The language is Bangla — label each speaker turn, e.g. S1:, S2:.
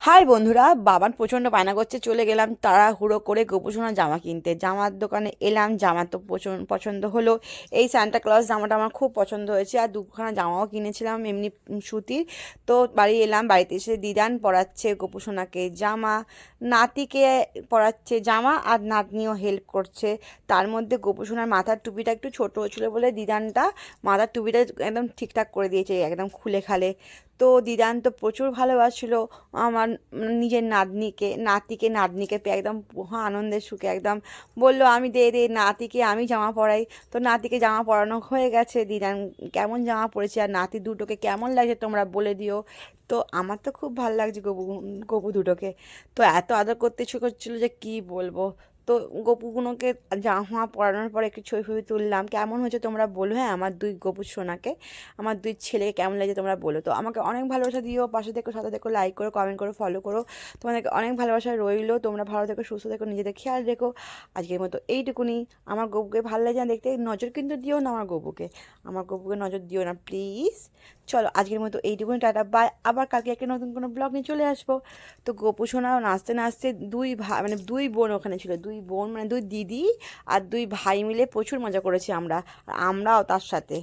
S1: হাই বন্ধুরা, বাবার প্রচণ্ড বায়না করছে, চলে গেলাম তাড়াহুড়ো করে গোপুসোনার জামা কিনতে। জামার দোকানে এলাম, জামা তো পছন্দ হলো। এই সান্টা ক্লজ জামাটা আমার খুব পছন্দ হয়েছে, আর দুখানা জামাও কিনেছিলাম এমনি সুতির। তো বাড়ি এলাম, বাড়িতে এসে দিদান পরাচ্ছে গোপুসোনাকে জামা, নাতিকে পরাচ্ছে জামা, আর নাতনিও হেল্প করছে। তার মধ্যে গোপুসোনার মাথার টুপিটা একটু ছোট ছিল বলে দিদানটা মাথার টুপিটা একদম ঠিকঠাক করে দিয়েছে, একদম খুলে খালে। তো দিদান তো প্রচুর ভালোবাসছিল আমার নিজের নাতনিকে পেয়ে একদম মহা আনন্দের সুখে একদম বলল, আমি দে দে নাতিকে আমি জামা পরাই। তো নাতিকে জামা পরানো হয়ে গেছে। দিদান কেমন জামা পরেছে আর নাতি দুটোকে কেমন লাগছে তোমরা বলে দিও। তো আমার তো খুব ভালো লাগছে গপু দুটোকে। তো এত আদর করতে ইচ্ছে করছিল যে কি বলবো। তো গপুগুলোকে জামা পরানোর পর একটু ছবি ফবি তুললাম, কেমন হয়েছে তোমরা বলো। হ্যাঁ, আমার দুই গপু সোনাকে, আমার দুই ছেলেকে কেমন লাগছে তোমরা বলো। তো আমাকে অনেক ভালোবাসা দিও, পাশে থেকো, সাথে থেকো, লাইক করো, কমেন্ট করো, ফলো করো। তোমাদেরকে অনেক ভালোবাসা রইলো। তোমরা ভালো থেকো, সুস্থ থেকো, নিজেদের খেয়াল রেখো। আজকের মতো এইটুকুনি। আমার গপুকে ভালো লাগে না দেখতে, নজর কিন্তু দিও না আমার গপুকে নজর দিও না প্লিজ। চলো আজকের মতো এইটুকুনি, টাটা বাই। আবার কালকে একটা নতুন কোনো ব্লগ নিয়ে চলে আসবো। তো গপু সোনাও নাচতে নাচতে দুই ভাই মানে দুই বোন ওখানে ছিল, দুই বোন মানে দুই দিদি আর দুই ভাই মিলে প্রচুর মজা করেছি আমরা, আর আমরাও তার সাথে।